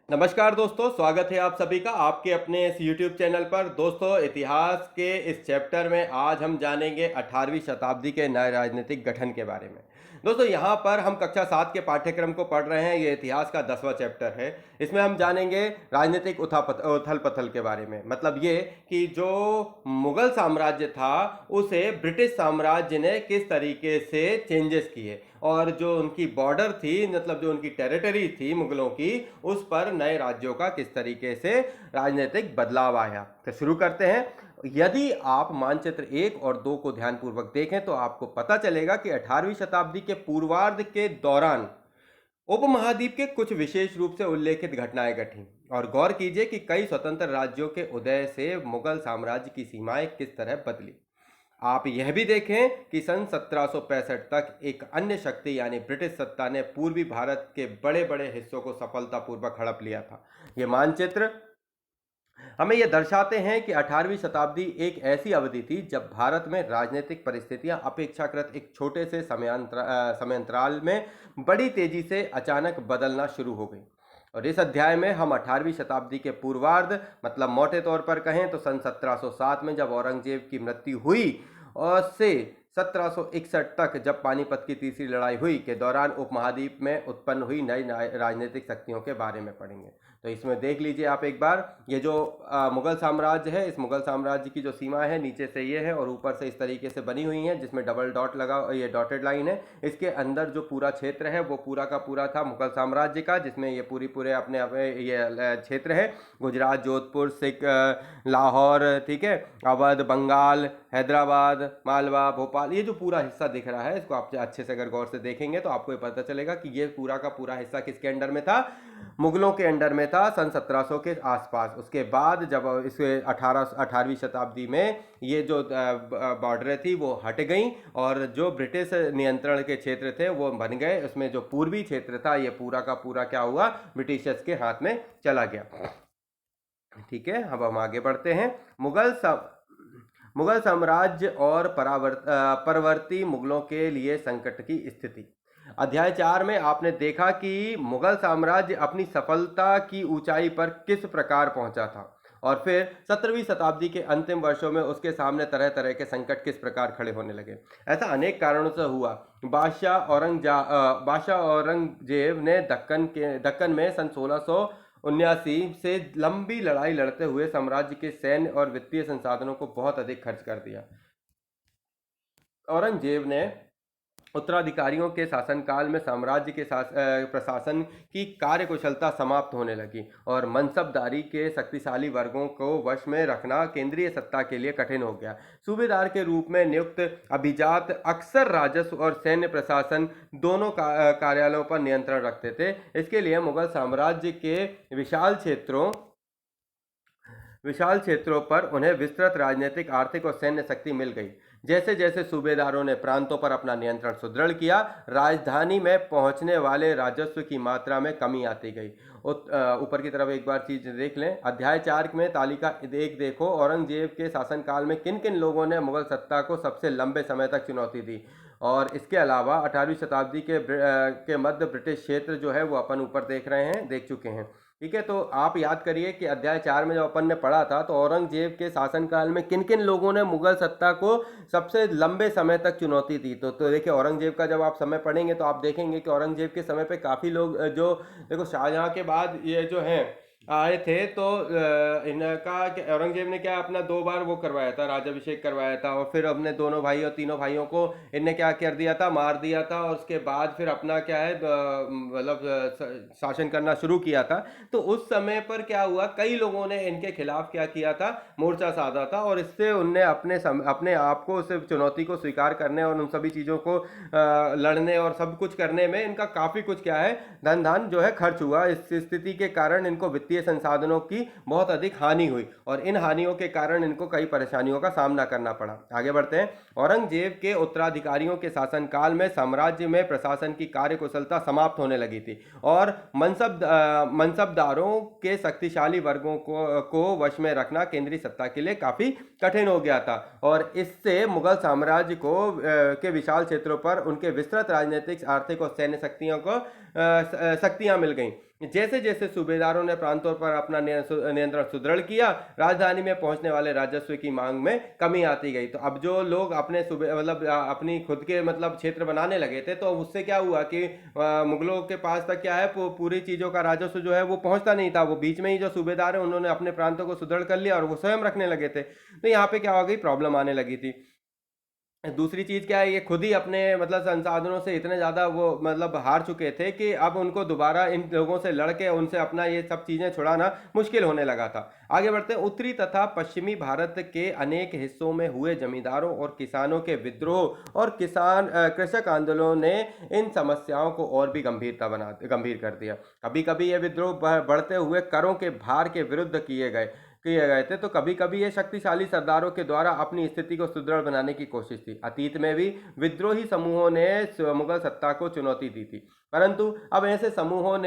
नमस्कार दोस्तों, स्वागत है आप सभी का आपके अपने इस YouTube चैनल पर। दोस्तों, इतिहास के इस चैप्टर में आज हम जानेंगे 18वीं शताब्दी के नए राजनीतिक गठन के बारे में। दोस्तों, यहाँ पर हम कक्षा 7 के पाठ्यक्रम को पढ़ रहे हैं। ये इतिहास का 10वां चैप्टर है। इसमें हम जानेंगे राजनीतिक उथल पथल के बारे में। मतलब ये कि जो मुगल साम्राज्य था उसे ब्रिटिश साम्राज्य ने किस तरीके से चेंजेस किए, और जो उनकी बॉर्डर थी, मतलब जो उनकी टेरिटरी थी मुगलों की, उस पर नए राज्यों का किस तरीके से राजनीतिक बदलाव आया। तो शुरू करते हैं। यदि आप मानचित्र 1 और 2 को ध्यानपूर्वक देखें तो आपको पता चलेगा कि 18वीं शताब्दी के पूर्वार्ध के दौरान उपमहाद्वीप के कुछ विशेष रूप से उल्लेखित घटनाएं घटी। और गौर कीजिए कि कई स्वतंत्र राज्यों के उदय से मुगल साम्राज्य की सीमाएं किस तरह बदली। आप यह भी देखें कि सन 1765 तक एक अन्य शक्ति यानी ब्रिटिश सत्ता ने पूर्वी भारत के बड़े बड़े हिस्सों को सफलतापूर्वक हड़प लिया था। ये मानचित्र हमें यह दर्शाते हैं कि 18वीं शताब्दी एक ऐसी अवधि थी जब भारत में राजनीतिक परिस्थितियां अपेक्षाकृत एक छोटे से समयांतराल में बड़ी तेजी से अचानक बदलना शुरू हो गई। और इस अध्याय में हम 18वीं शताब्दी के पूर्वार्ध, मतलब मोटे तौर पर कहें तो सन 1707 में जब औरंगजेब की मृत्यु हुई और से 1761 तक जब पानीपत की तीसरी लड़ाई हुई के दौरान उपमहाद्वीप में उत्पन्न हुई नई राजनीतिक शक्तियों के बारे में पढ़ेंगे। तो इसमें देख लीजिए आप एक बार, ये जो मुगल साम्राज्य है, इस मुगल साम्राज्य की जो सीमा है नीचे से ये है और ऊपर से इस तरीके से बनी हुई है जिसमें डबल डॉट लगा, ये डॉटेड लाइन है। इसके अंदर जो पूरा क्षेत्र है वो पूरा का पूरा था मुगल साम्राज्य का, जिसमें ये पूरे अपने ये क्षेत्र है। गुजरात, जोधपुर, सिख, लाहौर, ठीक है, अवध, बंगाल, हैदराबाद, मालवा, भोपाल, ये जो पूरा हिस्सा दिख रहा है, इसको आप अच्छे से अगर गौर से देखेंगे तो आपको ये पता चलेगा कि ये पूरा का पूरा हिस्सा किसके अंडर में था, मुगलों के अंडर में था सन 1700 के आसपास। उसके बाद जब इसके 18वीं शताब्दी में ये जो बॉर्डरें थी वो हट गई और जो ब्रिटिश नियंत्रण के क्षेत्र थे वो बन गए। उसमें जो पूर्वी क्षेत्र था ये पूरा का पूरा क्या हुआ, ब्रिटिशर्स के हाथ में चला गया। ठीक है, अब हम आगे बढ़ते हैं। मुगल साम्राज्य और परवर्ती मुगलों के लिए संकट की स्थिति। अध्याय 4 में आपने देखा कि मुगल साम्राज्य अपनी सफलता की ऊंचाई पर किस प्रकार पहुंचा था और फिर 17वीं शताब्दी के अंतिम वर्षों में उसके सामने तरह तरह के संकट किस प्रकार खड़े होने लगे। ऐसा अनेक कारणों से हुआ। बादशाह औरंगजेब ने दक्कन में सन 1679 से लंबी लड़ाई लड़ते हुए साम्राज्य के सैन्य और वित्तीय संसाधनों को बहुत अधिक खर्च कर दिया। औरंगजेब ने उत्तराधिकारियों के शासनकाल में साम्राज्य के प्रशासन की कार्यकुशलता समाप्त होने लगी और मनसबदारी के शक्तिशाली वर्गों को वश में रखना केंद्रीय सत्ता के लिए कठिन हो गया। सूबेदार के रूप में नियुक्त अभिजात अक्सर राजस्व और सैन्य प्रशासन दोनों कार्यालयों पर नियंत्रण रखते थे। इसके लिए मुगल साम्राज्य के विशाल क्षेत्रों पर उन्हें विस्तृत राजनीतिक, आर्थिक और सैन्य शक्ति मिल गई। जैसे जैसे सूबेदारों ने प्रांतों पर अपना नियंत्रण सुदृढ़ किया, राजधानी में पहुंचने वाले राजस्व की मात्रा में कमी आती गई। ऊपर की तरफ एक बार चीज देख लें। अध्याय 4 में तालिका एक देखो, औरंगजेब के शासनकाल में किन किन लोगों ने मुगल सत्ता को सबसे लंबे समय तक चुनौती दी। और इसके अलावा 18वीं शताब्दी के मध्य ब्रिटिश क्षेत्र जो है वो अपन ऊपर देख चुके हैं। ठीक है, तो आप याद करिए कि अध्याय 4 में जब अपन ने पढ़ा था तो औरंगजेब के शासनकाल में किन किन लोगों ने मुगल सत्ता को सबसे लंबे समय तक चुनौती दी। तो देखिए, औरंगजेब का जब आप समय पढ़ेंगे तो आप देखेंगे कि औरंगजेब के समय पे काफ़ी लोग जो देखो शाहजहां के बाद ये जो हैं आए थे, तो इनका औरंगजेब ने क्या अपना 2 बार वो करवाया था, राज्याभिषेक करवाया था, और फिर अपने तीनों भाइयों को इनने क्या कर दिया था, मार दिया था, और उसके बाद फिर अपना क्या है मतलब शासन करना शुरू किया था। तो उस समय पर क्या हुआ, कई लोगों ने इनके खिलाफ क्या किया था, मोर्चा साधा था, और इससे उनने अपने आप को उस चुनौती को स्वीकार करने और उन सभी चीज़ों को लड़ने और सब कुछ करने में इनका काफ़ी कुछ क्या है, धन जो है खर्च हुआ। इस स्थिति के कारण इनको वित्तीय संसाधनों की बहुत अधिक हानि हुई और इन हानियों के कारण इनको कई परेशानियों का सामना करना पड़ा। आगे बढ़ते हैं। औरंगजेब के उत्तराधिकारियों के शासनकाल में साम्राज्य में प्रशासन की कार्यकुशलता समाप्त होने लगी थी और मनसबदारों के शक्तिशाली वर्गों को वश में रखना केंद्रीय सत्ता के लिए काफी कठिन हो गया था और इससे मुगल साम्राज्य को के विशाल क्षेत्रों पर उनके विस्तृत राजनीतिक, आर्थिक और सैन्य शक्तियां मिल गईं। जैसे जैसे सूबेदारों ने प्रांतों पर अपना नियंत्रण सुदृढ़ किया, राजधानी में पहुंचने वाले राजस्व की मांग में कमी आती गई। तो अब जो लोग अपने सूबे मतलब अपनी खुद के मतलब क्षेत्र बनाने लगे थे, तो उससे क्या हुआ कि मुगलों के पास तक क्या है, पूरी चीज़ों का राजस्व जो है वो पहुंचता नहीं था। वो बीच में ही जो सूबेदार है उन्होंने अपने प्रांतों को सुदृढ़ कर लिया और वो स्वयं रखने लगे थे। तो यहाँ पे क्या हो गई, प्रॉब्लम आने लगी थी। दूसरी चीज़ क्या है, ये खुद ही अपने मतलब संसाधनों से इतने ज़्यादा वो मतलब हार चुके थे कि अब उनको दोबारा इन लोगों से लड़के उनसे अपना ये सब चीज़ें छुड़ाना मुश्किल होने लगा था। आगे बढ़ते हैं। उत्तरी तथा पश्चिमी भारत के अनेक हिस्सों में हुए जमींदारों और किसानों के विद्रोह और कृषक आंदोलनों ने इन समस्याओं को और भी गंभीर कर दिया। कभी कभी ये विद्रोह बढ़ते हुए करों के भार के विरुद्ध किए गए थे, तो कभी कभी ये शक्तिशाली सरदारों के द्वारा अपनी स्थिति को सुदृढ़ बनाने की कोशिश थी। अतीत में भी विद्रोही समूहों ने मुगल सत्ता को चुनौती दी थी, परंतु अब ऐसे समूहों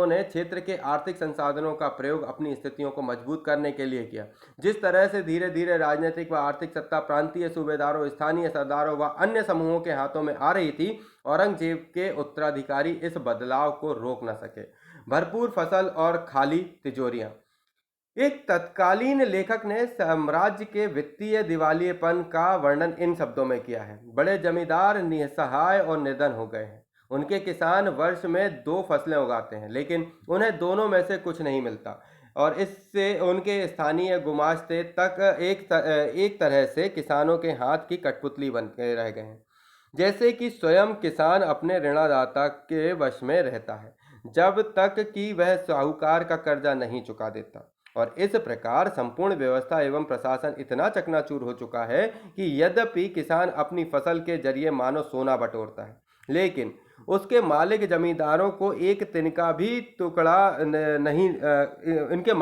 ने क्षेत्र के आर्थिक संसाधनों का प्रयोग अपनी स्थितियों को मजबूत करने के लिए किया। जिस तरह से धीरे धीरे राजनीतिक व आर्थिक सत्ता प्रांतीय सूबेदारों, स्थानीय सरदारों व अन्य समूहों के हाथों में आ रही थी, औरंगजेब के उत्तराधिकारी इस बदलाव को रोक न सके। भरपूर फसल और खाली तिजोरियां। एक तत्कालीन लेखक ने साम्राज्य के वित्तीय दिवालियेपन का वर्णन इन शब्दों में किया है। बड़े जमींदार निसहाय और निर्धन हो गए हैं। उनके किसान वर्ष में 2 फसलें उगाते हैं, लेकिन उन्हें दोनों में से कुछ नहीं मिलता और इससे उनके स्थानीय गुमाश्ते तक एक तरह से किसानों के हाथ की कठपुतली बन के रह गए हैं। जैसे कि स्वयं किसान अपने ऋणदाता के वश में रहता है जब तक कि वह साहूकार का कर्जा नहीं चुका देता। और इस प्रकार संपूर्ण व्यवस्था एवं प्रशासन इतना चकनाचूर हो चुका है कि यद्यपि किसान अपनी फसल के जरिए मानो सोना बटोरता है, लेकिन उसके मालिक जमींदारों को एक तिनका भी टुकड़ा नहीं इनके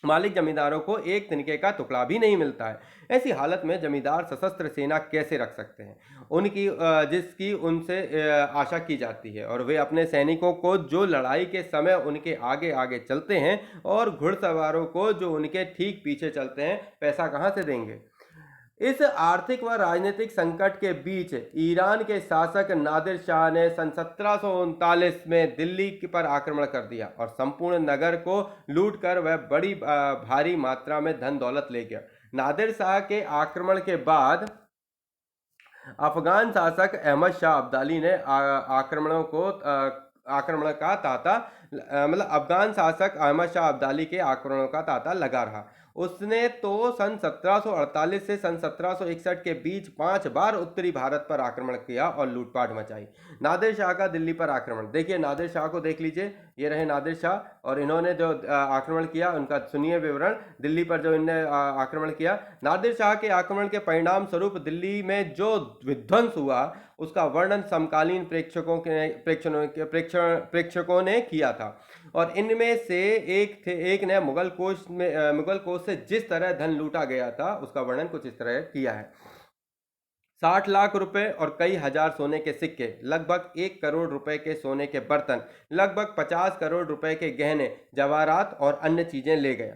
मालिक जमींदारों को एक तिनके का टुकड़ा भी नहीं मिलता है। ऐसी हालत में जमींदार सशस्त्र सेना कैसे रख सकते हैं उनकी जिसकी उनसे आशा की जाती है, और वे अपने सैनिकों को जो लड़ाई के समय उनके आगे आगे चलते हैं और घुड़सवारों को जो उनके ठीक पीछे चलते हैं, पैसा कहाँ से देंगे। इस आर्थिक व राजनीतिक संकट के बीच ईरान के शासक नादिर शाह ने सन 1739 में दिल्ली पर आक्रमण कर दिया और संपूर्ण नगर को लूटकर वह बड़ी भारी मात्रा में धन दौलत ले गया। नादिर शाह के आक्रमण के बाद अफगान शासक अहमद शाह अब्दाली ने आक्रमण का तांता मतलब अफगान शासक अहमद शाह अब्दाली के आक्रमणों का तांता लगा रहा। उसने तो सन 1748 से सन 1761 के बीच 5 बार उत्तरी भारत पर आक्रमण किया और लूटपाट मचाई। नादिर शाह का दिल्ली पर आक्रमण, देखिए नादिर शाह को देख लीजिए, ये रहे नादिर शाह और इन्होंने जो आक्रमण किया उनका सुनिए विवरण। दिल्ली पर जो इन्होंने आक्रमण किया, नादिर शाह के आक्रमण के परिणाम स्वरूप दिल्ली में जो विध्वंस हुआ उसका वर्णन समकालीन प्रेक्षकों ने किया था, और इनमें से एक ने मुगल कोष से जिस तरह धन लूटा गया था उसका वर्णन कुछ इस तरह किया है। 60 लाख रुपए और कई हजार सोने के सिक्के, लगभग 1 करोड़ रुपए के सोने के बर्तन, लगभग 50 करोड़ रुपए के गहने, जवाहरात और अन्य चीजें ले गया।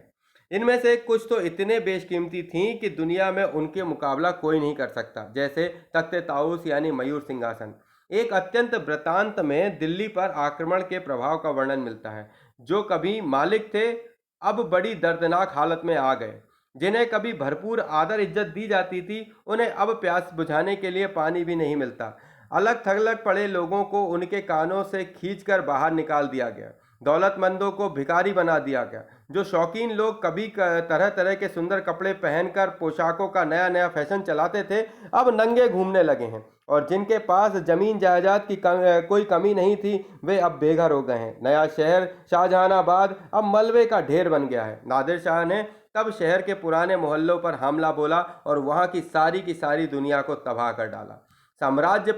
इनमें से कुछ तो इतने बेशकीमती थीं कि दुनिया में उनके मुकाबला कोई नहीं कर सकता, जैसे तख्ते ताऊस यानी मयूर सिंहासन। एक अत्यंत वृत्तांत में दिल्ली पर आक्रमण के प्रभाव का वर्णन मिलता है। जो कभी मालिक थे अब बड़ी दर्दनाक हालत में आ गए। जिन्हें कभी भरपूर आदर इज्जत दी जाती थी, उन्हें अब प्यास बुझाने के लिए पानी भी नहीं मिलता। अलग थलग पड़े लोगों को उनके कानों से खींचकर बाहर निकाल दिया गया। दौलतमंदों को भिखारी बना दिया गया। जो शौकीन लोग कभी तरह तरह के सुंदर कपड़े पहनकर पोशाकों का नया नया फैशन चलाते थे, अब नंगे घूमने लगे हैं, और जिनके पास जमीन जायदाद की कोई कमी नहीं थी, वे अब बेघर हो गए हैं। नया शहर शाहजहानाबाद अब मलबे का ढेर बन गया है। नादिर शाह ने तब शहर के पुराने मोहल्लों पर हमला बोला और वहां की सारी दुनिया को तबाह कर डाला। साम्राज्य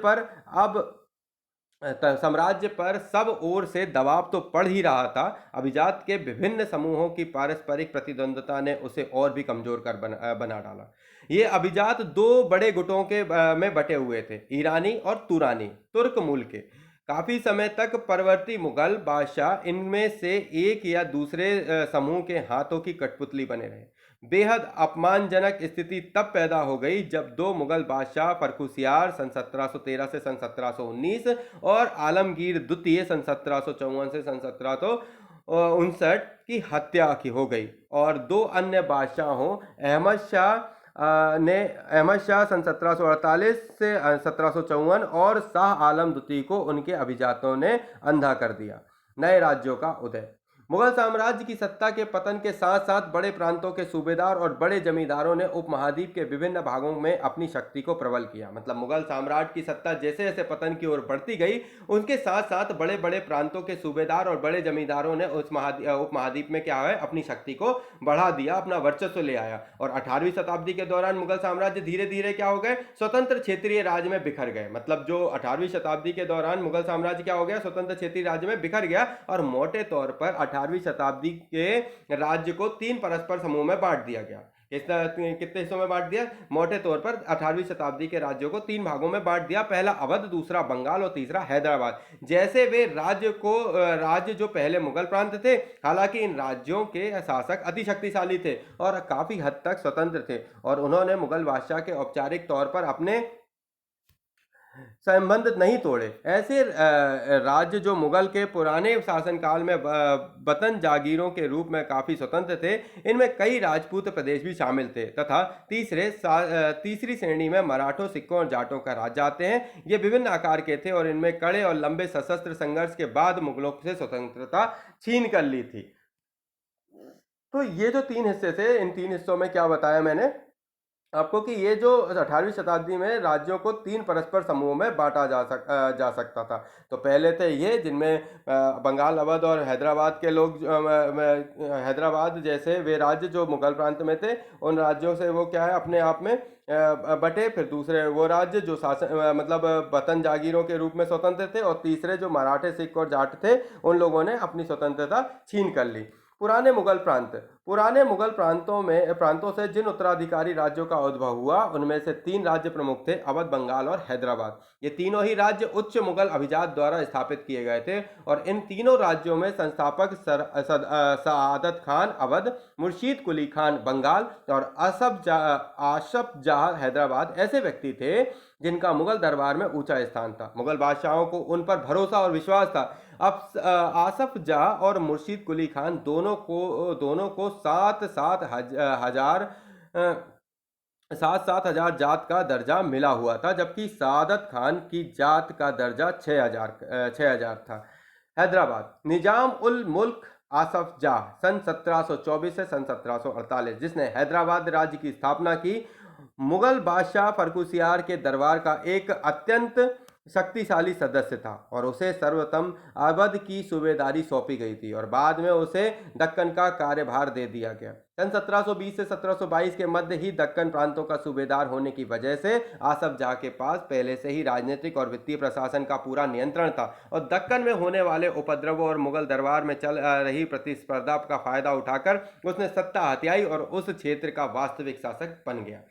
पर सब ओर से दबाव तो पड़ ही रहा था। अभिजात के विभिन्न समूहों की पारस्परिक प्रतिद्वंद्विता ने उसे और भी कमजोर कर बना डाला। ये अभिजात 2 बड़े गुटों में बटे हुए थे, ईरानी और तुरानी, तुर्क मूल के। काफी समय तक परवर्ती मुगल बादशाह इनमें से एक या दूसरे समूह के हाथों की कठपुतली बने रहे। बेहद अपमानजनक स्थिति तब पैदा हो गई जब दो मुगल बादशाह बरखुशियार सन 1713 से सन 1719 और आलमगीर द्वितीय सन 1754 से सन 1759 की हत्या की हो गई, और दो अन्य बादशाहों अहमद शाह सन 1748 से 1754 और शाह आलम द्वितीय को उनके अभिजातों ने अंधा कर दिया। नए राज्यों का उदय। मुगल साम्राज्य की सत्ता के पतन के साथ साथ बड़े प्रांतों के सूबेदार और बड़े जमींदारों ने उपमहाद्वीप के विभिन्न भागों में अपनी शक्ति को प्रबल किया। मतलब मुगल साम्राज्य की सत्ता जैसे जैसे पतन की ओर बढ़ती गई, उनके साथ साथ बड़े बड़े प्रांतों के सूबेदार और बड़े जमींदारों ने उस उपमहाद्वीप में क्या है, अपनी शक्ति को बढ़ा दिया, अपना वर्चस्व ले आया। और 18वीं शताब्दी के दौरान मुगल साम्राज्य धीरे धीरे क्या हो गए, स्वतंत्र क्षेत्रीय राज्य में बिखर गए। मतलब जो 18वीं शताब्दी के दौरान मुगल साम्राज्य क्या हो गया, स्वतंत्र क्षेत्रीय राज्य में बिखर गया, और मोटे तौर पर 18वीं शताब्दी के राज्य को 3 परस्पर समूह में बांट दिया गया। कितने हिस्सों में बांट दिया? मोटे तौर पर 18वीं शताब्दी के राज्यों को 3 भागों में बांट दिया। पहला अवध, दूसरा बंगाल और तीसरा हैदराबाद। जैसे वे राज्य जो पहले मुगल प्रांत थे, हालांकि इन राज्यों के शासक अति शक्तिशाली थे और काफी हद तक स्वतंत्र थे, और उन्होंने मुगल बादशाह के औपचारिक तौर पर अपने संबंध नहीं तोड़े। ऐसे राज्य जो मुगल के पुराने शासनकाल में वतन जागीरों के रूप में काफी स्वतंत्र थे, इनमें कई राजपूत प्रदेश भी शामिल थे, तथा तीसरी श्रेणी में मराठों, सिखों और जाटों का राज्य आते हैं। ये विभिन्न आकार के थे और इनमें कड़े और लंबे सशस्त्र संघर्ष के बाद मुगलों से स्वतंत्रता छीन कर ली थी। तो ये जो 3 हिस्से थे, इन 3 हिस्सों में क्या बताया मैंने आपको कि ये जो 18वीं शताब्दी में राज्यों को 3 परस्पर समूहों में बांटा जा सकता था। तो पहले थे ये, जिनमें बंगाल, अवध और हैदराबाद के लोग, हैदराबाद जैसे वे राज्य जो मुगल प्रांत में थे, उन राज्यों से वो क्या है, अपने आप में बटे। फिर दूसरे वो राज्य जो मतलब वतन जागीरों के रूप में स्वतंत्र थे, और तीसरे जो मराठे, सिख और जाट थे, उन लोगों ने अपनी स्वतंत्रता छीन कर ली। पुराने मुगल प्रांतों से जिन उत्तराधिकारी राज्यों का उद्भव हुआ, उनमें से 3 राज्य प्रमुख थे, अवध, बंगाल और हैदराबाद। ये तीनों ही राज्य उच्च मुगल अभिजात द्वारा स्थापित किए गए थे, और इन तीनों राज्यों में संस्थापक सआदत खान अवध, मुर्शीद कुली खान बंगाल और आसफ जाह हैदराबाद ऐसे व्यक्ति थे जिनका मुगल दरबार में ऊंचा स्थान था। मुगल बादशाहों को उन पर भरोसा और विश्वास था। अब आसफ जाह और मुर्शीद कुली खान दोनों को 7,000 जात का दर्जा मिला हुआ था, जबकि सआदत खान की जात का दर्जा 6,000 था। हैदराबाद। निजाम उल मुल्क आसफ जाह सन 1724 से सन 1748, जिसने हैदराबाद राज्य की स्थापना की, मुगल बादशाह बरखुशियार के दरबार का एक अत्यंत शक्तिशाली सदस्य था, और उसे सर्वप्रथम अवध की सूबेदारी सौंपी गई थी और बाद में उसे दक्कन का कार्यभार दे दिया गया। सन 1720 से 1722 के मध्य ही दक्कन प्रांतों का सूबेदार होने की वजह से आसफ जाह के पास पहले से ही राजनीतिक और वित्तीय प्रशासन का पूरा नियंत्रण था, और दक्कन में होने वाले उपद्रवों और मुगल दरबार में चल रही प्रतिस्पर्धा का फायदा उठाकर उसने सत्ता हथियाई और उस क्षेत्र का वास्तविक शासक बन गया।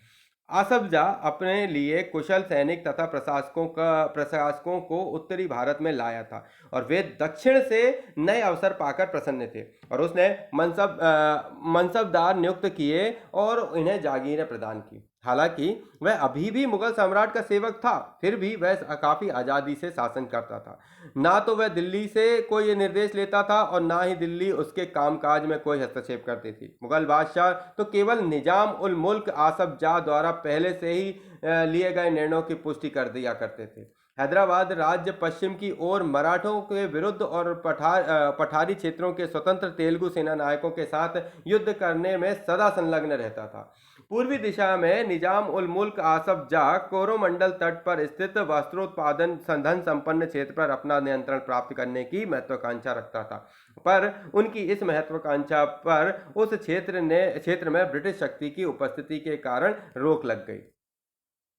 आसफ जाह अपने लिए कुशल सैनिक तथा प्रशासकों को उत्तरी भारत में लाया था, और वे दक्षिण से नए अवसर पाकर प्रसन्न थे, और उसने मनसबदार नियुक्त किए और इन्हें जागीरें प्रदान की। हालांकि वह अभी भी मुगल सम्राट का सेवक था, फिर भी वह काफी आज़ादी से शासन करता था। ना तो वह दिल्ली से कोई निर्देश लेता था और ना ही दिल्ली उसके कामकाज में कोई हस्तक्षेप करती थी। मुगल बादशाह तो केवल निजाम उल मुल्क आसफ जाह द्वारा पहले से ही लिए गए निर्णयों की पुष्टि कर दिया करते थे। हैदराबाद राज्य पश्चिम की ओर मराठों के विरुद्ध और पठारी क्षेत्रों के स्वतंत्र तेलुगु सेना नायकों के साथ युद्ध करने में सदा संलग्न रहता था। पूर्वी दिशा में निजाम उल मुल्क आसफ जाह कोरोमंडल तट पर स्थित वस्त्रोत्पादन धन संपन्न क्षेत्र पर अपना नियंत्रण प्राप्त करने की महत्वाकांक्षा रखता था, पर उनकी इस महत्वाकांक्षा पर उस क्षेत्र में ब्रिटिश शक्ति की उपस्थिति के कारण रोक लग गई।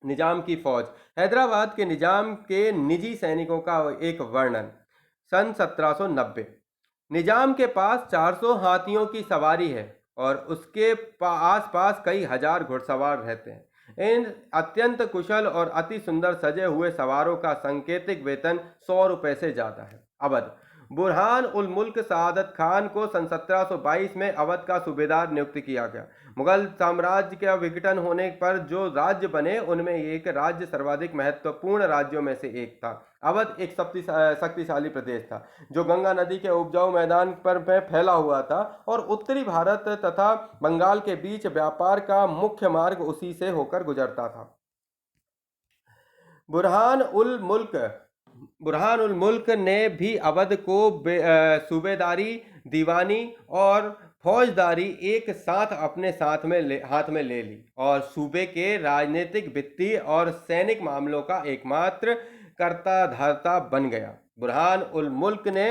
निजाम की फौज। हैदराबाद के निजाम के निजी सैनिकों का एक वर्णन। सन 1790। निजाम के पास 400 हाथियों की सवारी है और उसके आसपास कई हजार घुड़सवार रहते हैं। इन अत्यंत कुशल और अति सुंदर सजे हुए सवारों का सांकेतिक वेतन 100 रुपए से ज्यादा है। अवध। बुरहान उल मुल्क सआदत खान को सन 1722 में अवध का सूबेदार नियुक्त किया गया। मुगल साम्राज्य का विघटन होने पर जो राज्य बने उनमें एक राज्य सर्वाधिक महत्वपूर्ण राज्यों में से एक था। अवध एक शक्तिशाली प्रदेश था जो गंगा नदी के उपजाऊ मैदान पर फैला हुआ था और उत्तरी भारत तथा बंगाल के बीच व्यापार का मुख्य मार्ग उसी से होकर गुजरता था। बुरहान उल मुल्क बुरहान उल मुल्क ने भी अवध को सूबेदारी, दीवानी और फौजदारी एक साथ अपने हाथ में ले ली और सूबे के राजनीतिक, वित्तीय और सैनिक मामलों का एकमात्र कर्ता धर्ता बन गया। बुरहान उल मुल्क ने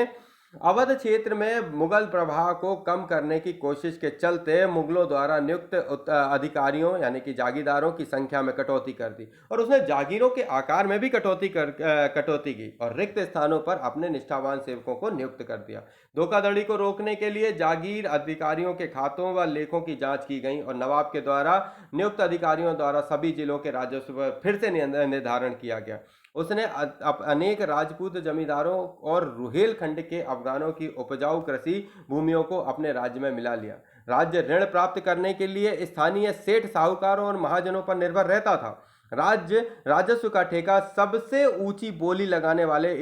अवध क्षेत्र में मुगल प्रभाव को कम करने की कोशिश के चलते मुगलों द्वारा नियुक्त अधिकारियों यानी कि जागीरदारों की संख्या में कटौती कर दी और उसने जागीरों के आकार में भी कटौती की और रिक्त स्थानों पर अपने निष्ठावान सेवकों को नियुक्त कर दिया। धोखाधड़ी को रोकने के लिए जागीर अधिकारियों के खातों व लेखों की जांच की गई और नवाब के द्वारा नियुक्त अधिकारियों द्वारा सभी जिलों के राजस्व पर फिर से निर्धारण किया गया। उसने अनेक राजपूत जमींदारों और रुहेलखंड के अफगानों की उपजाऊ कृषि भूमियों को अपने राज्य में मिला लिया। राज्य ऋण प्राप्त करने के लिए स्थानीय सेठ, साहूकारों और महाजनों पर निर्भर रहता था। राज्य राजस्व का ठेका सबसे ऊंची बोली लगाने वाले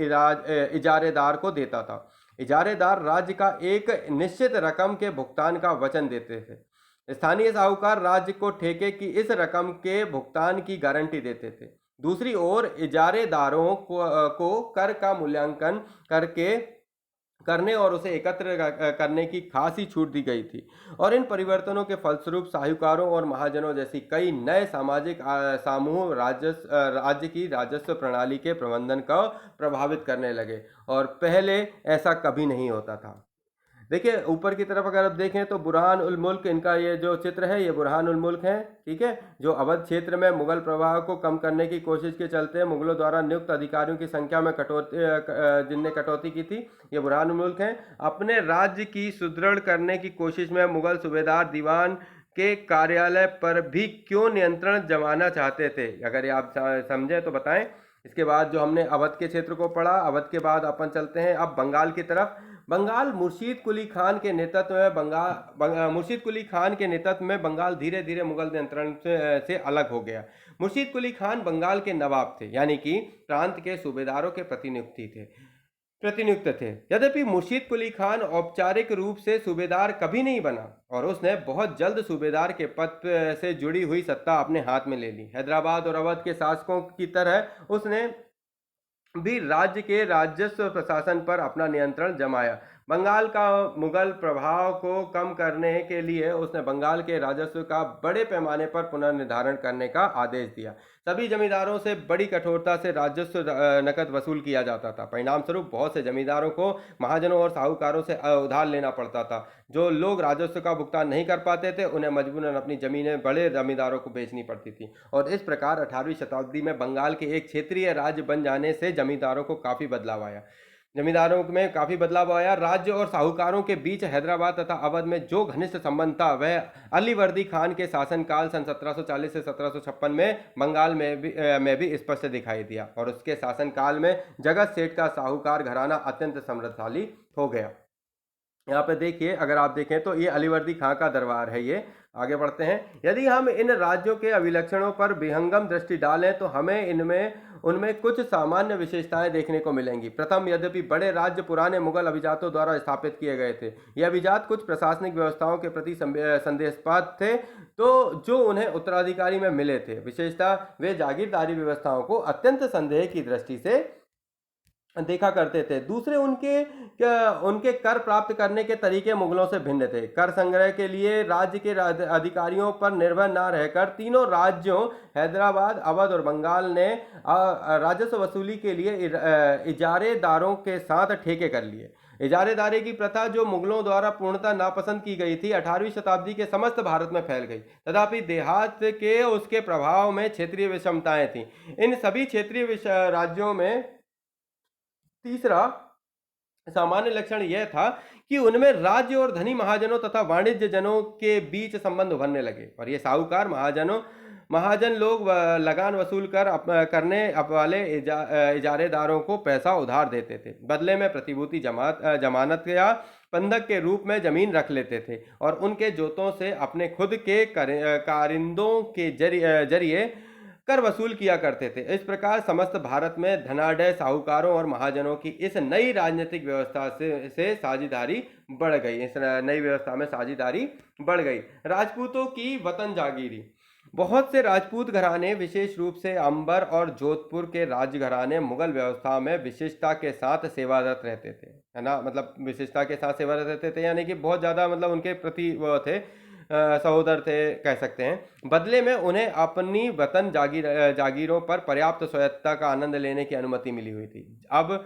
इजारेदार को देता था। इजारेदार राज्य का एक निश्चित रकम के भुगतान का वचन देते थे। स्थानीय साहूकार राज्य को ठेके की इस रकम के भुगतान की गारंटी देते थे। दूसरी ओर इजारेदारों को कर का मूल्यांकन करने और उसे एकत्र करने की खासी छूट दी गई थी और इन परिवर्तनों के फलस्वरूप साहूकारों और महाजनों जैसी कई नए सामाजिक समूह राज्य की राजस्व प्रणाली के प्रबंधन को प्रभावित करने लगे और पहले ऐसा कभी नहीं होता था। देखिए ऊपर की तरफ अगर आप देखें तो बुरहान उल मुल्क, इनका ये जो चित्र है ये बुरहान उल मुल्क है, ठीक है, जो अवध क्षेत्र में मुगल प्रभाव को कम करने की कोशिश के चलते मुगलों द्वारा नियुक्त अधिकारियों की संख्या में जिनने कटौती की थी, ये बुरहान उल मुल्क हैं। अपने राज्य की सुदृढ़ करने की कोशिश में मुगल सूबेदार दीवान के कार्यालय पर भी क्यों नियंत्रण जमाना चाहते थे, अगर ये आप समझे तो बताएं। इसके बाद जो हमने अवध के क्षेत्र को पढ़ा, अवध के बाद अपन चलते हैं अब बंगाल की तरफ। बंगाल मुर्शीद कुली खान के नेतृत्व में बंगाल धीरे धीरे मुगल नियंत्रण से अलग हो गया। मुर्शीद कुली खान बंगाल के नवाब थे, यानी कि प्रांत के सूबेदारों के प्रतिनियुक्त थे। यद्यपि मुर्शीद कुली खान औपचारिक रूप से सूबेदार कभी नहीं बना और उसने बहुत जल्द सूबेदार के पद से जुड़ी हुई सत्ता अपने हाथ में ले ली। हैदराबाद और अवध के शासकों की तरह उसने भी राज्य के राजस्व प्रशासन पर अपना नियंत्रण जमाया। बंगाल का मुगल प्रभाव को कम करने के लिए उसने बंगाल के राजस्व का बड़े पैमाने पर पुनर्निर्धारण करने का आदेश दिया। सभी जमींदारों से बड़ी कठोरता से राजस्व नकद वसूल किया जाता था। परिणाम स्वरूप बहुत से जमींदारों को महाजनों और साहूकारों से उधार लेना पड़ता था। जो लोग राजस्व का भुगतान नहीं कर पाते थे उन्हें मजबूरन अपनी जमीनें बड़े जमींदारों को बेचनी पड़ती थी और इस प्रकार 18वीं शताब्दी में बंगाल के एक क्षेत्रीय राज्य बन जाने से जमींदारों में काफ़ी बदलाव आया। राज्य और साहूकारों के बीच हैदराबाद तथा अवध में जो घनिष्ठ संबंध था वह अलीवर्दी खान के शासनकाल सन 1740 से 1756 में बंगाल में भी स्पष्ट दिखाई दिया और उसके शासनकाल में जगत सेठ का साहूकार घराना अत्यंत समृद्धशाली हो गया। यहाँ पे देखिए, अगर आप देखें तो ये अलीवर्दी खां का दरबार है। ये आगे बढ़ते हैं। यदि हम इन राज्यों के अभिलक्षणों पर विहंगम दृष्टि डालें तो हमें उनमें कुछ सामान्य विशेषताएं देखने को मिलेंगी। प्रथम, यद्यपि बड़े राज्य पुराने मुगल अभिजातों द्वारा स्थापित किए गए थे, ये अभिजात कुछ प्रशासनिक व्यवस्थाओं के प्रति संदेशपात थे तो जो उन्हें उत्तराधिकारी में मिले थे। विशेषता, वे जागीरदारी व्यवस्थाओं को अत्यंत संदेह की दृष्टि से देखा करते थे। दूसरे, उनके कर प्राप्त करने के तरीके मुगलों से भिन्न थे। कर संग्रह के लिए राज्य के अधिकारियों पर निर्भर न रहकर तीनों राज्यों हैदराबाद, अवध और बंगाल ने राजस्व वसूली के लिए इजारेदारों के साथ ठेके कर लिए। इजारेदारी की प्रथा जो मुगलों द्वारा पूर्णतः नापसंद की गई थी 18वीं शताब्दी के समस्त भारत में फैल गई। तथापि देहात के उसके प्रभाव में क्षेत्रीय विषमताएं थीं। इन सभी क्षेत्रीय राज्यों में तीसरा सामान्य लक्षण यह था कि उनमें राज्य और धनी महाजनों तथा वाणिज्य जनों के बीच संबंध उभरने लगे और ये साहूकार महाजन लोग लगान वसूल करने वाले इजारेदारों को पैसा उधार देते थे। बदले में प्रतिभूति जमानत या बंधक के रूप में जमीन रख लेते थे और उनके जोतों से अपने खुद के कारिंदों के जरिए कर वसूल किया करते थे। इस प्रकार समस्त भारत में धनाढ्य साहूकारों और महाजनों की इस नई राजनीतिक व्यवस्था से साझेदारी बढ़ गई। इस नई व्यवस्था में साझेदारी बढ़ गई। राजपूतों की वतन जागीरी। बहुत से राजपूत घराने, विशेष रूप से अंबर और जोधपुर के राजघराने, मुगल व्यवस्था में विशिष्टता के साथ सेवारत रहते थे, है ना। मतलब विशिष्टता के साथ सेवारत रहते थे यानी कि बहुत ज़्यादा मतलब उनके प्रति वो थे, सहोदर थे कह सकते हैं। बदले में उन्हें अपनी वतन जागीरों पर पर्याप्त स्वायत्तता का आनंद लेने की अनुमति मिली हुई थी। अब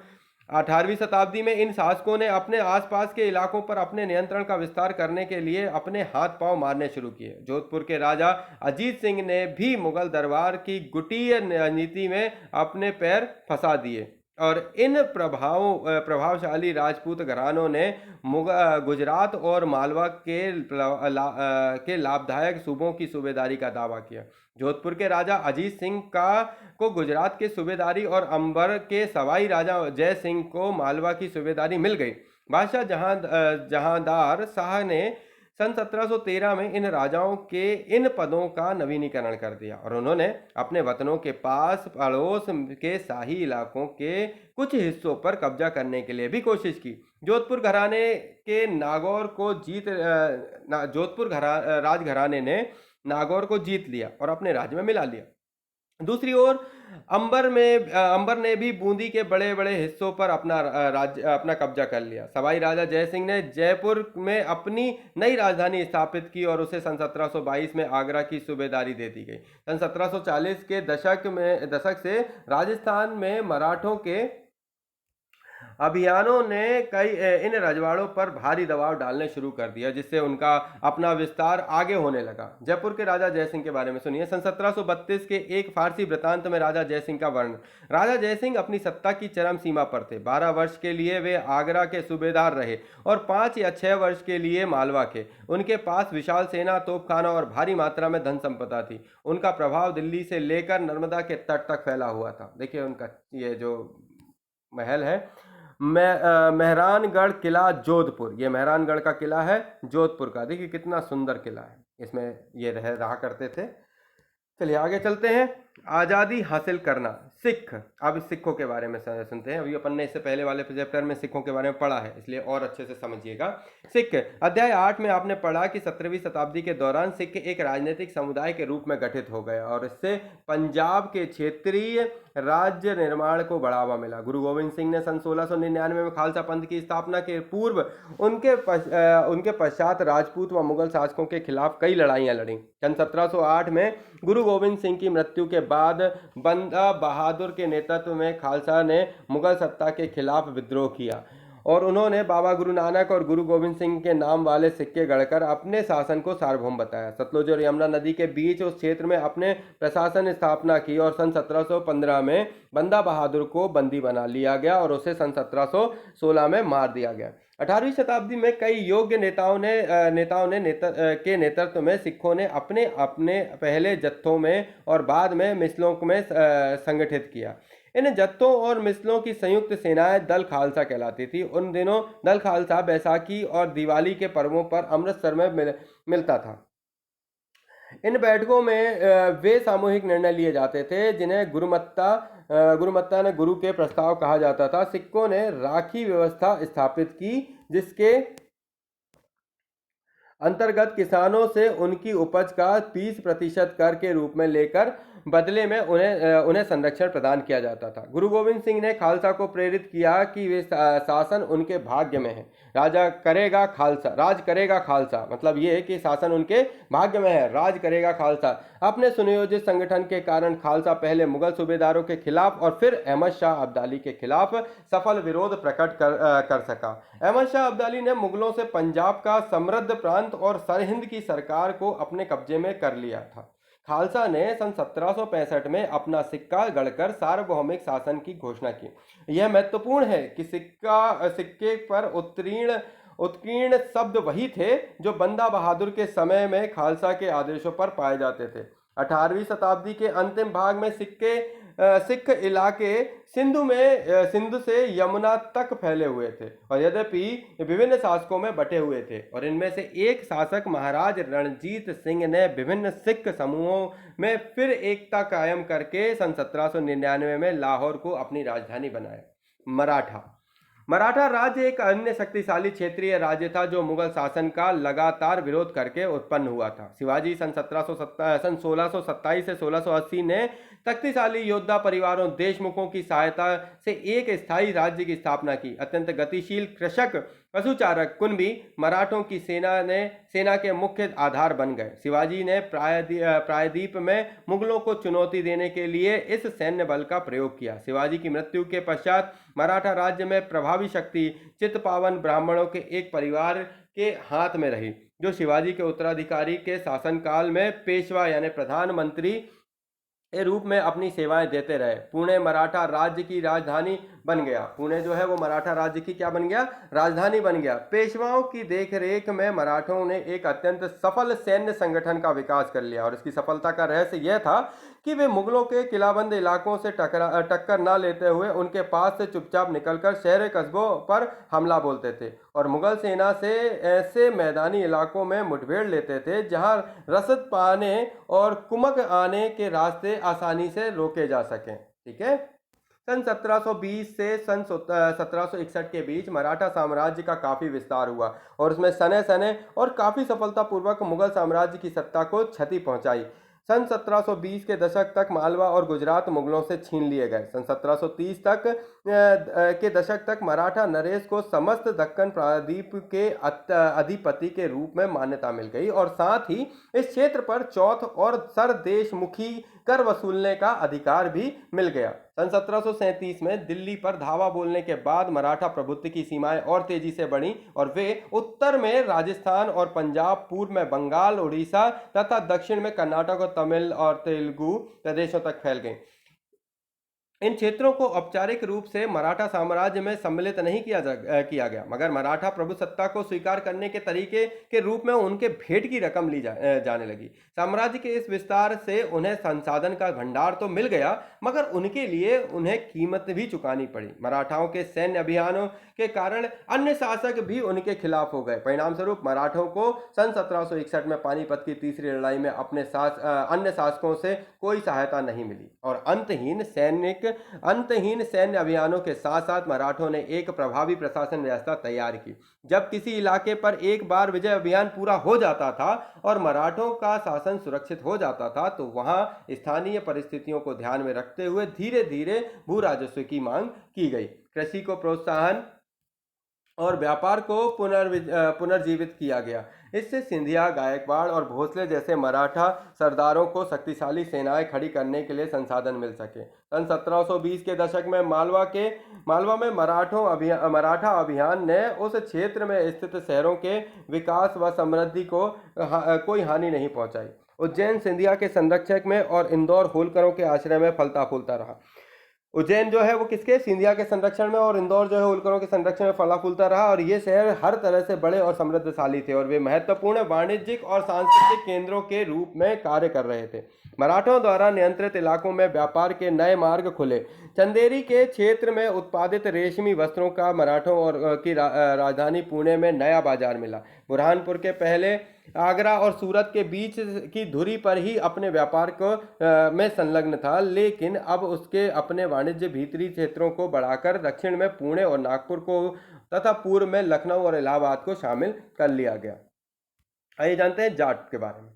18वीं शताब्दी में इन शासकों ने अपने आसपास के इलाकों पर अपने नियंत्रण का विस्तार करने के लिए अपने हाथ पांव मारने शुरू किए। जोधपुर के राजा अजीत सिंह ने भी मुगल दरबार की गुटीय नीति में अपने पैर फंसा दिए और इन प्रभावशाली राजपूत घरानों ने गुजरात और मालवा के लाभदायक सूबों की सूबेदारी का दावा किया। जोधपुर के राजा अजीत सिंह को गुजरात के सूबेदारी और अंबर के सवाई राजा जय सिंह को मालवा की सूबेदारी मिल गई। बादशाह जहांदार शाह ने सन 1713 में इन राजाओं के इन पदों का नवीनीकरण कर दिया और उन्होंने अपने वतनों के पास पड़ोस के शाही इलाकों के कुछ हिस्सों पर कब्जा करने के लिए भी कोशिश की। जोधपुर राजघराने ने नागौर को जीत लिया और अपने राज्य में मिला लिया। दूसरी ओर अंबर ने भी बूंदी के बड़े बड़े हिस्सों पर अपना कब्जा कर लिया। सवाई राजा जय सिंह ने जयपुर में अपनी नई राजधानी स्थापित की और उसे सन 1722 में आगरा की सूबेदारी दे दी गई। सन 1740 के दशक से राजस्थान में मराठों के अभियानों ने इन रजवाड़ों पर भारी दबाव डालने शुरू कर दिया, जिससे उनका अपना विस्तार आगे होने लगा। जयपुर के राजा जयसिंह के बारे में सुनिए। सन 1732 के एक फारसी वृत्तांत में राजा जयसिंह का वर्णन। राजा जयसिंह अपनी सत्ता की चरम सीमा पर थे। 12 वर्ष के लिए वे आगरा के सूबेदार रहे और 5 या 6 वर्ष के लिए मालवा के। उनके पास विशाल सेना, तोपखाना और भारी मात्रा में धन संपदा थी। उनका प्रभाव दिल्ली से लेकर नर्मदा के तट तक फैला हुआ था। देखिए उनका ये जो महल है, मेहरानगढ़ किला जोधपुर, ये मेहरानगढ़ का किला है जोधपुर का। देखिए कितना सुंदर किला है, इसमें ये रहा करते थे। चलिए आगे चलते हैं। आज़ादी हासिल करना। सिख। अब सिखों के बारे में सुनते हैं। अभी अपन ने इससे पहले वाले चैप्टर में सिखों के बारे में पढ़ा है, इसलिए और अच्छे से समझिएगा। सिख अध्याय 8 में आपने पढ़ा कि 17वीं शताब्दी के दौरान सिख एक राजनीतिक समुदाय के रूप में गठित हो गया और इससे पंजाब के क्षेत्रीय राज्य निर्माण को बढ़ावा मिला। गुरु गोविंद सिंह ने सन 1699 में खालसा पंथ की स्थापना के पूर्व उनके पश्चात राजपूत व मुगल शासकों के खिलाफ कई लड़ाइयां लड़ी। सन 1708 में गुरु गोविंद सिंह की मृत्यु के बाद बंदा बहादुर के नेतृत्व में खालसा ने मुगल सत्ता के खिलाफ विद्रोह किया और उन्होंने बाबा गुरु नानक और गुरु गोविंद सिंह के नाम वाले सिक्के गढ़कर अपने शासन को सार्वभौम बताया। सतलुज और यमुना नदी के बीच उस क्षेत्र में अपने प्रशासन स्थापना की और सन 1715 में बंदा बहादुर को बंदी बना लिया गया और उसे सन 1716 में मार दिया गया। 18वीं शताब्दी में कई योग्य नेताओं के नेतृत्व में सिखों ने अपने पहले जत्थों में और बाद में मिसलों में संगठित किया। इन जत्थों और मिसलों की संयुक्त सेनाएं दल खालसा कहलाती थी। उन दिनों दल खालसा बैसाखी और दिवाली के पर्वों पर अमृतसर में मिलता था। इन बैठकों में वे सामूहिक निर्णय लिए जाते थे जिन्हें गुरुमत्ता ने गुरु के प्रस्ताव कहा जाता था। सिखों ने राखी व्यवस्था स्थापित की जिसके अंतर्गत किसानों से उनकी उपज का 30% कर के रूप में लेकर बदले में उन्हें संरक्षण प्रदान किया जाता था। गुरु गोविंद सिंह ने खालसा को प्रेरित किया कि वे शासन उनके भाग्य में है। राज करेगा खालसा, मतलब ये है कि शासन उनके भाग्य में है, राज करेगा खालसा। अपने सुनियोजित संगठन के कारण खालसा पहले मुगल सूबेदारों के खिलाफ और फिर अहमद शाह अब्दाली के खिलाफ सफल विरोध प्रकट कर सका। अहमद शाह अब्दाली ने मुगलों से पंजाब का समृद्ध प्रांत और सरहिंद की सरकार को अपने कब्जे में कर लिया था। खालसा ने सन 1765 में अपना सिक्का गढ़कर सार्वभौमिक शासन की घोषणा की। यह महत्वपूर्ण है कि सिक्के पर उत्कीर्ण शब्द वही थे जो बंदा बहादुर के समय में खालसा के आदेशों पर पाए जाते थे। 18वीं शताब्दी के अंतिम भाग में सिख इलाके सिंधु से यमुना तक फैले हुए थे और यद्यपि विभिन्न शासकों में बटे हुए थे, और इनमें से एक शासक महाराज रणजीत सिंह ने विभिन्न सिख समूहों में फिर एकता कायम करके सन 1799 में लाहौर को अपनी राजधानी बनाया। मराठा राज्य एक अन्य शक्तिशाली क्षेत्रीय राज्य था जो मुगल शासन का लगातार विरोध करके उत्पन्न हुआ था। शिवाजी सन 1627 से 1680 ने शक्तिशाली योद्धा परिवारों देशमुखों की सहायता से एक स्थायी राज्य की स्थापना की। अत्यंत गतिशील कृषक पशुचारक कुंभी मराठों की सेना के मुख्य आधार बन गए। शिवाजी ने प्रायद्वीप में मुगलों को चुनौती देने के लिए इस सैन्य बल का प्रयोग किया। शिवाजी की मृत्यु के पश्चात मराठा राज्य में प्रभावी शक्ति चित्तपावन ब्राह्मणों के एक परिवार के हाथ में रही, जो शिवाजी के उत्तराधिकारी के शासनकाल में पेशवा यानी प्रधानमंत्री के रूप में अपनी सेवाएं देते रहे। पुणे मराठा राज्य की राजधानी बन गया। पुणे जो है वो मराठा राज्य की क्या बन गया? राजधानी बन गया। पेशवाओं की देखरेख में मराठों ने एक अत्यंत सफल सैन्य संगठन का विकास कर लिया और इसकी सफलता का रहस्य यह था कि वे मुगलों के किलाबंद इलाकों से टक्कर ना लेते हुए उनके पास से चुपचाप निकलकर शहर कस्बों पर हमला बोलते थे और मुगल सेना से ऐसे मैदानी इलाकों में मुठभेड़ लेते थे जहां रसद पाने और कुमक आने के रास्ते आसानी से रोके जा सकें। ठीक है। सन 1720 से सन 1761 के बीच मराठा साम्राज्य का काफी विस्तार हुआ और उसमें सने सने और काफी सफलतापूर्वक मुगल साम्राज्य की सत्ता को क्षति पहुंचाई। सन 1720 के दशक तक मालवा और गुजरात मुगलों से छीन लिए गए। सन 1730 तक के दशक तक मराठा नरेश को समस्त दक्कन प्रायद्वीप के अधिपति के रूप में मान्यता मिल गई और साथ ही इस क्षेत्र पर चौथ और सरदेशमुखी कर वसूलने का अधिकार भी मिल गया। सन 1737 में दिल्ली पर धावा बोलने के बाद मराठा प्रभुत्व की सीमाएं और तेजी से बढ़ी और वे उत्तर में राजस्थान और पंजाब, पूर्व में बंगाल, उड़ीसा तथा दक्षिण में कर्नाटक और तमिल और तेलुगु प्रदेशों तक फैल गई। इन क्षेत्रों को औपचारिक रूप से मराठा साम्राज्य में सम्मिलित नहीं किया गया, मगर मराठा प्रभुसत्ता को स्वीकार करने के तरीके के रूप में उनके भेंट की रकम ली जाने लगी। साम्राज्य के इस विस्तार से उन्हें संसाधन का भंडार तो मिल गया, मगर उनके लिए उन्हें कीमत भी चुकानी पड़ी। मराठाओं के सैन्य अभियानों के कारण अन्य शासक भी उनके खिलाफ हो गए। परिणाम स्वरूप मराठों को सन 1761 में पानीपत की तीसरी लड़ाई में अपने अन्य शासकों से कोई सहायता नहीं मिली और अंतहीन सैन्य अभियानों के साथ साथ मराठों ने एक प्रभावी प्रशासन व्यवस्था तैयार की। जब किसी इलाके पर एक बार विजय अभियान पूरा हो जाता था और मराठों का शासन सुरक्षित हो जाता था तो वहां स्थानीय परिस्थितियों को ध्यान में रखते हुए धीरे धीरे भू राजस्व की मांग की गई। कृषि को प्रोत्साहन और व्यापार को पुनर्जीवित किया गया। इससे सिंधिया, गायकवाड़ और भोसले जैसे मराठा सरदारों को शक्तिशाली सेनाएं खड़ी करने के लिए संसाधन मिल सके। सन 1720 के दशक में मालवा में मराठा अभियान ने उस क्षेत्र में स्थित शहरों के विकास व समृद्धि को कोई हानि नहीं पहुंचाई। उज्जैन सिंधिया के संरक्षक में और इंदौर होलकरों के आश्रय में फलता फूलता रहा। उज्जैन जो है वो किसके? सिंधिया के संरक्षण में और इंदौर जो है होलकरों के संरक्षण में फला फूलता रहा और ये शहर हर तरह से बड़े और समृद्धशाली थे और वे महत्वपूर्ण वाणिज्यिक और सांस्कृतिक केंद्रों के रूप में कार्य कर रहे थे। मराठों द्वारा नियंत्रित इलाकों में व्यापार के नए मार्ग खुले। चंदेरी के क्षेत्र में उत्पादित रेशमी वस्त्रों का मराठों की राजधानी पुणे में नया बाजार मिला। बुरहानपुर के पहले आगरा और सूरत के बीच की धुरी पर ही अपने व्यापार में संलग्न था, लेकिन अब उसके अपने वाणिज्य भीतरी क्षेत्रों को बढ़ाकर दक्षिण में पुणे और नागपुर को तथा पूर्व में लखनऊ और इलाहाबाद को शामिल कर लिया गया। आइए जानते हैं जाट के बारे में।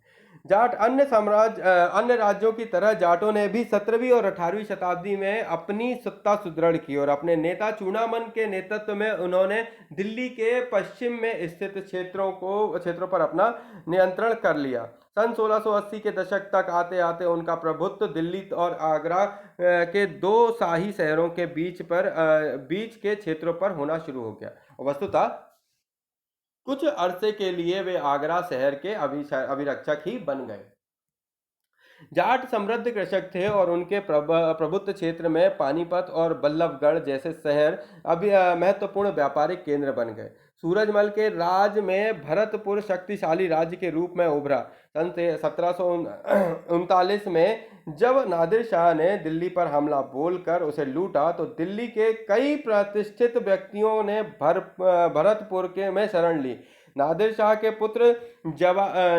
जाट अन्य राज्यों की तरह जाटों ने भी 17वीं और 18वीं शताब्दी में अपनी सत्ता सुदृढ़ की और अपने नेता चूड़ामन के नेतृत्व में उन्होंने दिल्ली के पश्चिम में स्थित क्षेत्रों पर अपना नियंत्रण कर लिया। सन 1680 के दशक तक आते आते उनका प्रभुत्व दिल्ली और आगरा के दो शाही शहरों के बीच के क्षेत्रों पर होना शुरू हो गया। वस्तुतः कुछ अरसे के लिए वे आगरा शहर के अभिरक्षक ही बन गए। जाट समृद्ध कृषक थे और उनके प्रभुत्व क्षेत्र में पानीपत और बल्लभगढ़ जैसे शहर अभी महत्वपूर्ण व्यापारिक केंद्र बन गए। सूरजमल के राज में भरतपुर शक्तिशाली राज्य के रूप में उभरा। सन 1739 में जब नादिर शाह ने दिल्ली पर हमला बोलकर उसे लूटा तो दिल्ली के कई प्रतिष्ठित व्यक्तियों ने भरतपुर के में शरण ली। नादिर शाह के पुत्र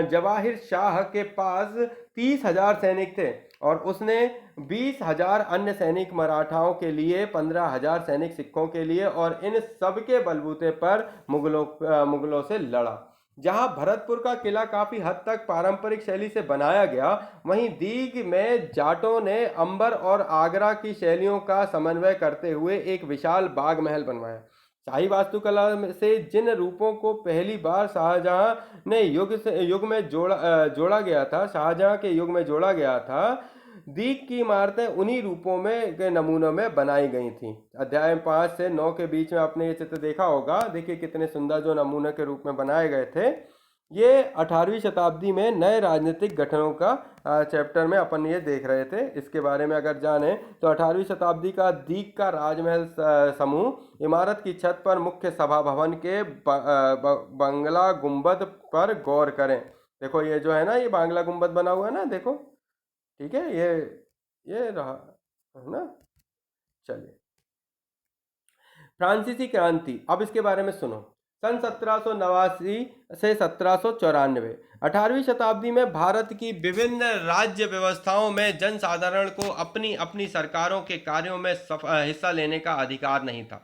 जवाहिर शाह के पास 30,000 सैनिक थे और उसने 20,000 अन्य सैनिक मराठाओं के लिए, 15,000 सैनिक सिखों के लिए और इन सबके बलबूते पर मुगलों से लड़ा। जहां भरतपुर का किला काफी हद तक पारंपरिक शैली से बनाया गया, वहीं दीग में जाटों ने अंबर और आगरा की शैलियों का समन्वय करते हुए एक विशाल बाग महल बनवाया। शाही वास्तुकला से जिन रूपों को पहली बार शाहजहां ने युग में जोड़ा गया था, शाहजहां के युग में जोड़ा गया था, दीग की इमारतें उन्हीं रूपों में के नमूनों में बनाई गई थी। अध्याय 5 से 9 के बीच में आपने ये चित्र देखा होगा। देखिए कितने सुंदर जो नमूने के रूप में बनाए गए थे। ये 18वीं शताब्दी में नए राजनीतिक गठनों का चैप्टर में अपन ये देख रहे थे। इसके बारे में अगर जाने तो 18वीं शताब्दी का दीग का राजमहल समूह इमारत की छत पर मुख्य सभा भवन के बंगला गुंबद पर गौर करें। देखो ये जो है ना, ये बांग्ला गुंबद बना हुआ है ना, देखो, ठीक है, ये रहा है ना। चलिए, फ्रांसीसी क्रांति, अब इसके बारे में सुनो। सन 1789 से 1794, 18वीं शताब्दी में भारत की विभिन्न राज्य व्यवस्थाओं में जनसाधारण को अपनी अपनी सरकारों के कार्यों में हिस्सा लेने का अधिकार नहीं था।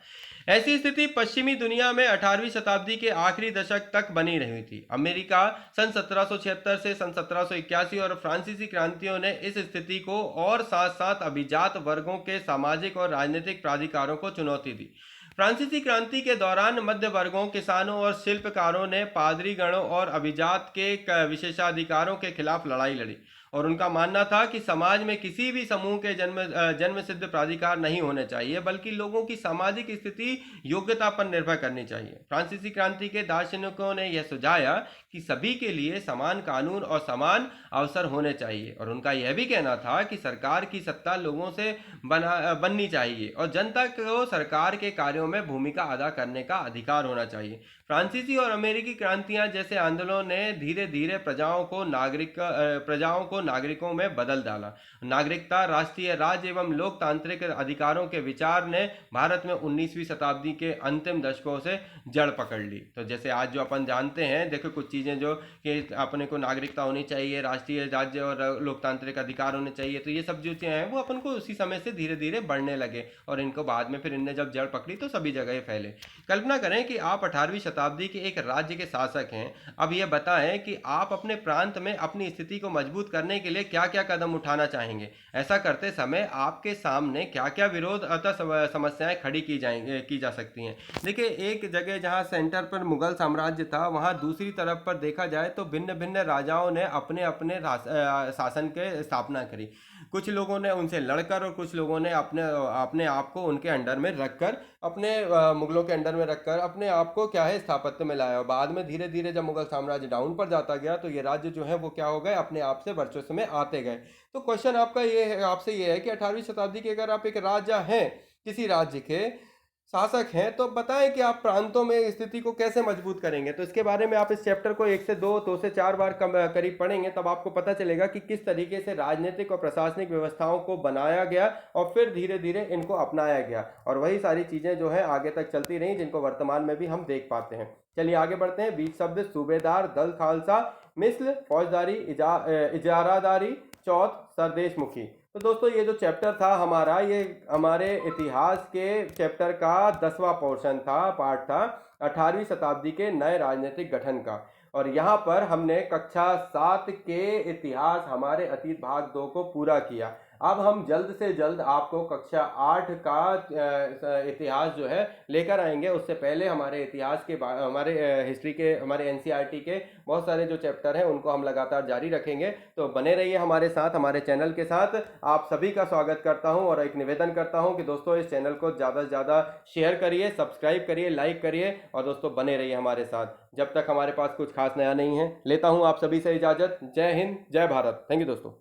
ऐसी स्थिति पश्चिमी दुनिया में 18वीं शताब्दी के आखिरी दशक तक बनी रही थी। अमेरिका सन 1776 से सन 1781 और फ्रांसीसी क्रांतियों ने इस स्थिति को और साथ साथ अभिजात वर्गों के सामाजिक और राजनीतिक प्राधिकारों को चुनौती दी। फ्रांसीसी क्रांति के दौरान मध्य वर्गों, किसानों और शिल्पकारों ने पादरी गणों और अभिजात के विशेषाधिकारों के खिलाफ लड़ाई लड़ी और उनका मानना था कि समाज में किसी भी समूह के जन्म सिद्ध प्राधिकार नहीं होने चाहिए, बल्कि लोगों की सामाजिक स्थिति योग्यता पर निर्भर करनी चाहिए। फ्रांसीसी क्रांति के दार्शनिकों ने यह सुझाया कि सभी के लिए समान कानून और समान अवसर होने चाहिए और उनका यह भी कहना था कि सरकार की सत्ता लोगों से बननी चाहिए और जनता को सरकार के कार्यों में भूमिका अदा करने का अधिकार होना चाहिए। फ्रांसीसी और अमेरिकी क्रांतियां जैसे आंदोलनों ने धीरे धीरे प्रजाओं को नागरिकों में बदल डाला। नागरिकता, राष्ट्रीय राज्य एवं लोकतांत्रिक अधिकारों के विचार ने भारत में 19वीं शताब्दी के अंतिम दशकों से जड़ पकड़ ली। तो जैसे आज जो अपन जानते हैं, देखो कुछ चीज़ें जो कि अपने को नागरिकता होनी चाहिए, राष्ट्रीय राज्य और लोकतांत्रिक अधिकार होने चाहिए, तो ये सब जो चीज़ें हैं वो अपन को उसी समय से धीरे धीरे बढ़ने लगे और इनको बाद में फिर इनने जब जड़ पकड़ी तो सभी जगह फैले। कल्पना करें कि आप 18वीं शताब्दी के एक राज्य के शासक हैं। अब ये बताएं कि आप अपने प्रांत में अपनी स्थिति को मजबूत करने के लिए क्या क्या कदम उठाना चाहेंगे। ऐसा करते समय आपके सामने क्या क्या विरोध अथवा समस्याएं खड़ी की जा सकती हैं। देखिए, एक जगह जहां सेंटर पर मुगल साम्राज्य था, वहां दूसरी तरफ पर देखा जाए तो भिन्न भिन्न राजाओं ने अपने अपने शासन के स्थापना करी। कुछ लोगों ने उनसे लड़कर और कुछ लोगों ने अपने आप को उनके अंडर में रखकर, अपने मुगलों के अंडर में रखकर अपने आप को क्या है स्थापत्य में लाया। बाद में धीरे धीरे जब मुगल साम्राज्य डाउन पर जाता गया तो ये राज्य जो है वो क्या हो गए, अपने आप से वर्चस्व में आते गए। तो क्वेश्चन आपका ये है, आपसे ये है कि 18वीं शताब्दी के अगर आप एक राजा हैं, किसी राज्य के शासक हैं, तो बताएं कि आप प्रांतों में स्थिति को कैसे मजबूत करेंगे। तो इसके बारे में आप इस चैप्टर को 1 से 2 से 4 बार करीब पढ़ेंगे, तब आपको पता चलेगा कि किस तरीके से राजनीतिक और प्रशासनिक व्यवस्थाओं को बनाया गया और फिर धीरे धीरे इनको अपनाया गया और वही सारी चीज़ें जो है आगे तक चलती रहीं, जिनको वर्तमान में भी हम देख पाते हैं। चलिए आगे बढ़ते हैं। बीच शब्द सूबेदार, दल खालसा, मिस्ल, फौजदारी, इजारादारी, चौथ सरदेशमुखी। तो दोस्तों ये जो चैप्टर था हमारा, ये हमारे इतिहास के चैप्टर का 10वां पोर्शन था, पार्ट था 18वीं शताब्दी के नए राजनीतिक गठन का। और यहाँ पर हमने कक्षा 7 के इतिहास, हमारे अतीत भाग 2 को पूरा किया। अब हम जल्द से जल्द आपको कक्षा 8 का इतिहास जो है लेकर आएंगे। उससे पहले हमारे इतिहास के, हमारे हिस्ट्री के, हमारे एनसीईआरटी के बहुत सारे जो चैप्टर हैं उनको हम लगातार जारी रखेंगे। तो बने रहिए हमारे साथ, हमारे चैनल के साथ। आप सभी का स्वागत करता हूं और एक निवेदन करता हूं कि दोस्तों इस चैनल को ज़्यादा से ज़्यादा शेयर करिए, सब्सक्राइब करिए, लाइक करिए और दोस्तों बने रहिए हमारे साथ जब तक हमारे पास कुछ खास नया नहीं है। लेता हूं आप सभी से इजाज़त। जय हिंद, जय भारत। थैंक यू दोस्तों।